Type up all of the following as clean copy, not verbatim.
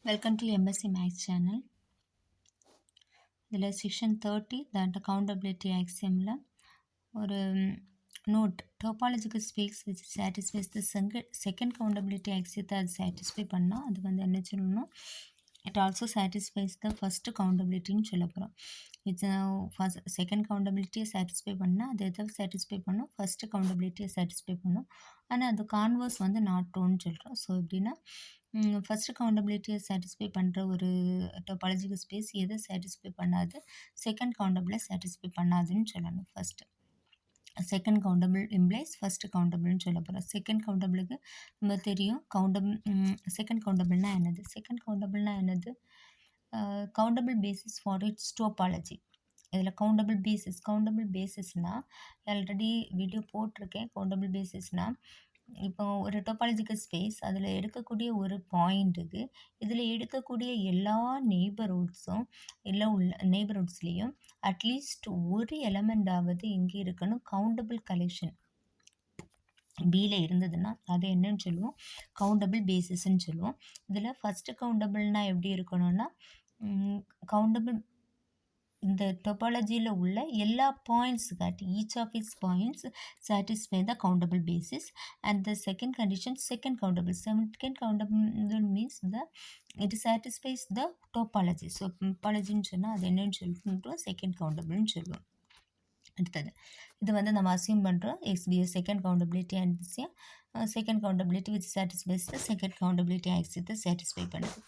Welcome to MSc Maths channel. இதில் section 30 that accountability axiomல ஒரு note topological space which satisfies the second countability ஆக்சியத்தை அது சாட்டிஸ்ஃபை பண்ணால் அது வந்து என்ன சொல்லணும், it also satisfies the first கவுண்டபிலிட்டின்னு சொல்ல போகிறோம். இட்ஸ் ஃபஸ்ட் செகண்ட் கவுண்டபிலிட்டியை சாட்டிஸ்ஃபை பண்ணால் அது எதை சாட்டிஸ்ஃபை பண்ணும், ஃபஸ்ட்டு கவுண்டபிலிட்டியை சாட்டிஸ்ஃபை பண்ணும். ஆனால் அது கான்வர்ஸ் வந்து நாட் ட்ரூன்னு சொல்கிறோம். ஸோ எப்படின்னா ஃபஸ்ட்டு கவுண்டபிலிட்டியை சாட்டிஸ்ஃபை பண்ணுற ஒரு டோபாலஜிக்கல் ஸ்பேஸ் எதை சாட்டிஸ்ஃபை பண்ணாது, செகண்ட் கவுண்டபிளை சாட்டிஸ்ஃபை பண்ணாதுன்னு சொல்லணும். First second countable implies first கவுண்டபிள்னு சொல்ல போகிறோம். செகண்ட் கவுண்டபிளுக்கு நம்ம தெரியும் செகண்ட் கவுண்டபிள்னால் என்னது. செகண்ட் கவுண்டபிள்னால் என்னது, countable basis for its topology. இதில் கவுண்டபிள் பேசிஸ்னால் ஆல்ரெடி வீடியோ போட்டிருக்கேன். கவுண்டபிள் பேசிஸ்னால் இப்போ ஒரு டோபாலஜிக்கல் ஸ்பேஸ் அதில் எடுக்கக்கூடிய ஒரு பாயிண்ட்டுக்கு இதில் எடுக்கக்கூடிய எல்லா நெய்பர்ஹுட்ஸும் நெய்பர்ஹுட்ஸ்லேயும் அட்லீஸ்ட் ஒரு எலமெண்டாவது இங்கே இருக்கணும். கவுண்டபிள் கலெக்ஷன் பியில் இருந்ததுன்னா அது என்னன்னு சொல்லுவோம், கவுண்டபிள் பேசிஸ்ன்னு சொல்லுவோம். இதில் ஃபஸ்ட்டு கவுண்டபிள்னால் எப்படி இருக்கணும்னா, கவுண்டபிள் இந்த டொபாலஜியில் உள்ள எல்லா பாயிண்ட்ஸ் காட்டி each of its points satisfy the countable basis and the second condition second countable means it satisfies the topology. So டோபாலஜின்னு சொன்னால் அது என்னன்னு சொல்லிட்டு செகண்ட் கவுண்டபிள்னு சொல்லுவோம். அடுத்தது இது வந்து நம்ம அசியூம் பண்ணுறோம் எக்ஸ்பிஎஸ் second countability and second countability which satisfies the second countability ஆக்சியத்தை சாட்டிஸ்ஃபை பண்ணுது.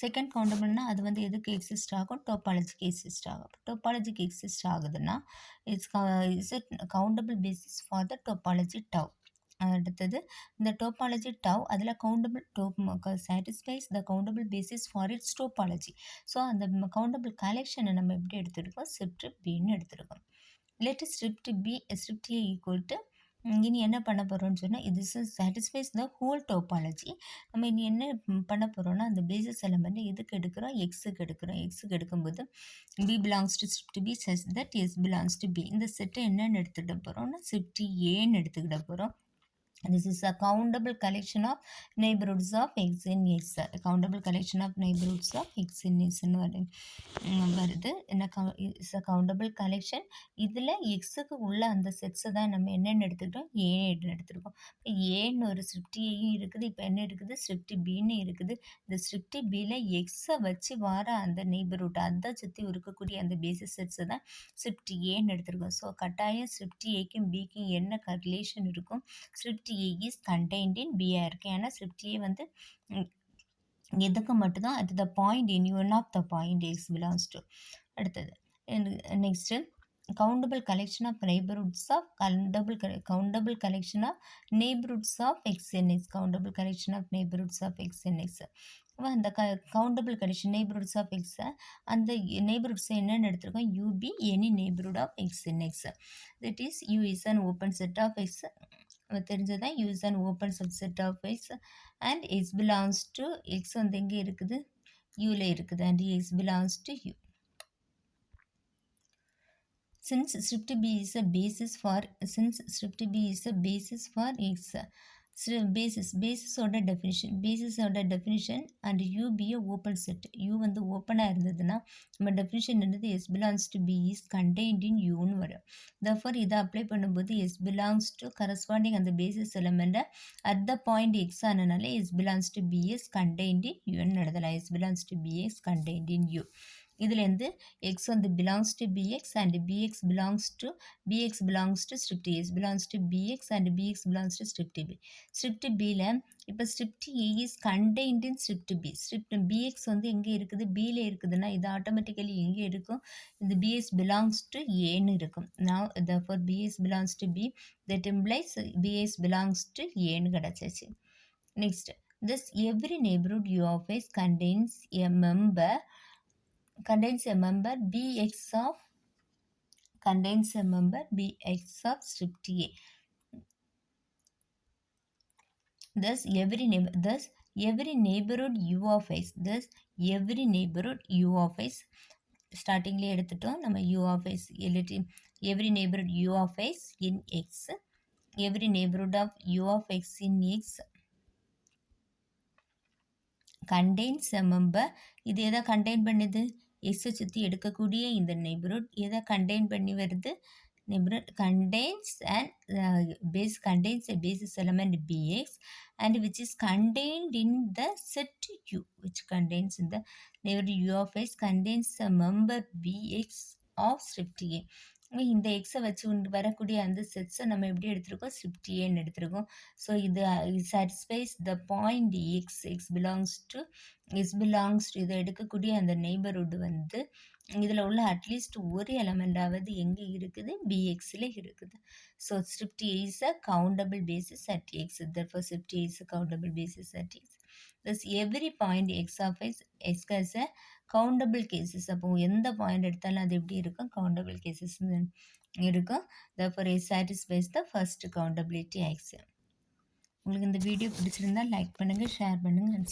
செகண்ட் கவுண்டபிள்னால் அது வந்து எதுக்கு எக்ஸிஸ்ட் ஆகும், டோபாலஜிக்கு எக்ஸிஸ்ட் ஆகும். டோபாலஜிக்கு எக்ஸிஸ்ட் ஆகுதுன்னா it's it countable basis for the topology tau. அடுத்தது இந்த டோபாலஜி டவ் அதில் countable satisfies the countable basis for its topology. So அந்த கவுண்டபிள் கலெக்ஷனை நம்ம எப்படி எடுத்துருக்கோம், ஸ்ட்ரிப்ட் பின்னு எடுத்துருக்கோம். Let script B script A equal to இனி என்ன பண்ண போகிறோம்னு சொன்னால் இது சாட்டிஸ்ஃபைஸ் த ஹோல் டோபாலஜி. நம்ம இனி என்ன பண்ண போகிறோம்னா அந்த பேசிஸ் எலமெண்ட் எதுக்கு எடுக்கிறோம், எக்ஸுக்கு எடுக்கும்போது B belongs to script B such that S belongs to B. இந்த செட்டை என்னென்னு எடுத்துக்கிட்ட போகிறோம்னா ஸ்ட்ரிப்ட் ஏன்னு எடுத்துக்கிட்ட போகிறோம். This is a countable collection of neighborhoods of x in x. A countable collection of neighborhoods of x in x வருது. என்ன இஸ் அ கவுண்டபிள் கலெக்ஷன். இதில் எக்ஸுக்கு உள்ள அந்த செட்ஸை தான் நம்ம என்னென்னு எடுத்துக்கிட்டோம், ஏன்னு எடுத்துருக்கோம். ஏன்னு ஒரு ஸ்ட்ரிப்ட் ஏயும் இருக்குது, இப்போ என்ன இருக்குது ஸ்ட்ரிப்ட் பின்னு இருக்குது. இந்த ஸ்ட்ரிப்ட் பியில் எக்ஸை வச்சு வர அந்த நெய்பர்ஹுட் அதை சுற்றி இருக்கக்கூடிய அந்த பேசிஸ் செட்ஸை தான் ஸ்ட்ரிப்ட் ஏன்னு எடுத்துருக்கோம். ஸோ கட்டாயம் ஸ்ட்ரிப்ட் ஏக்கும் பிக்கும் என்ன ரிலேஷன் இருக்கும், script A is contained in பியாக இருக்குது. ஏன்னா ஸ்ட்ரிப்ட் ஏ வந்து எதுக்கு மட்டும்தான் at the point in one of the point X belongs to. அடுத்தது next countable collection of neighborhoods of countable collection of neighborhoods of x in x. countable collection of neighborhoods of x in x. அந்த countable condition neighbourhoods of X அந்த neighbourhoods என்னென்னு எடுத்திருக்கோம், U B any neighbourhood of X in X. That is U is an open set of X தெரிஞ்சதான், U is an open subset of X and X belongs to X வந்து எங்கே இருக்குது, யூவில் இருக்குது and X belongs to U. Since strip B is a basis for x, பேசிஸோட definition and U B a open set. U வந்து ஓப்பனாக இருந்ததுன்னா நம்ம டெஃபினிஷன் என்னது, S belongs to B is contained in யூன்னு வரும். தர்ஃபோர் இதை அப்ளை பண்ணும்போது எஸ் பிலாங்ஸ் டு கரஸ்பாண்டிங் அந்த பேசிஸ் எலமெண்ட்டை அட் த பாயிண்ட் எக்ஸ் ஆனனால S belongs to B is contained in யூன்னு எழுதலாம். S belongs to B is contained in U. இதுலேருந்து எக்ஸ் வந்து belongs to B X and B X belongs to script S belongs to B X and B X belongs to script B. Script பியில் இப்போ script A is contained in script B. Script B X வந்து எங்கே இருக்குது, பியில் இருக்குதுன்னா இது ஆட்டோமேட்டிக்கலி எங்கே இருக்கும், இந்த பிஎஸ் பிலாங்ஸ் டு ஏன்னு இருக்கும். நான் therefore B S belongs to B that implies B S belongs to ஏன்னு கிடச்சிச்சு. Next this every neighbourhood U of S contains a member bx of strip A. Thus every neighborhood u of x ஸ்டார்டிங்லேயே எடுத்துட்டோம் நம்ம u of x. every neighborhood u of x in x, every neighborhood of u of x in x contains a member. இது எதை contain பண்ணுது? எக்ஸை சுற்றி எடுக்கக்கூடிய இந்த நெய்பர்ஹுட் எதை கண்டெயின் பண்ணி வருது? neighborhood contains and base contains a basis element bx and which is contained in the set u, which contains in the neighborhood u of x contains a member bx of strip a. இந்த எக்ஸை வச்சு வரக்கூடிய அந்த செட்ஸை நம்ம எப்படி எடுத்திருக்கோம்? Stripped ஏன்னு எடுத்திருக்கோம். ஸோ இது satisfies the point X belongs to இதை எடுக்கக்கூடிய அந்த நெய்பர்ஹுட் வந்து இதில் உள்ள அட்லீஸ்ட் ஒரு எலமெண்டாவது எங்கே இருக்குது? பிஎக்ஸில் இருக்குது. So stripped A is a countable basis at X. Therefore stripped A is a countable basis at X. thus every point x of x has a countable cases. அப்போ எந்த பாயிண்ட் எடுத்தாலும் அது எப்படி இருக்கும்? கவுண்டபிள் கேசஸ் இருக்கும். therefore it satisfies the first countability axiom. உங்களுக்கு இந்த video பிடிச்சிருந்தா லைக் பண்ணுங்கள், ஷேர் பண்ணுங்கள்.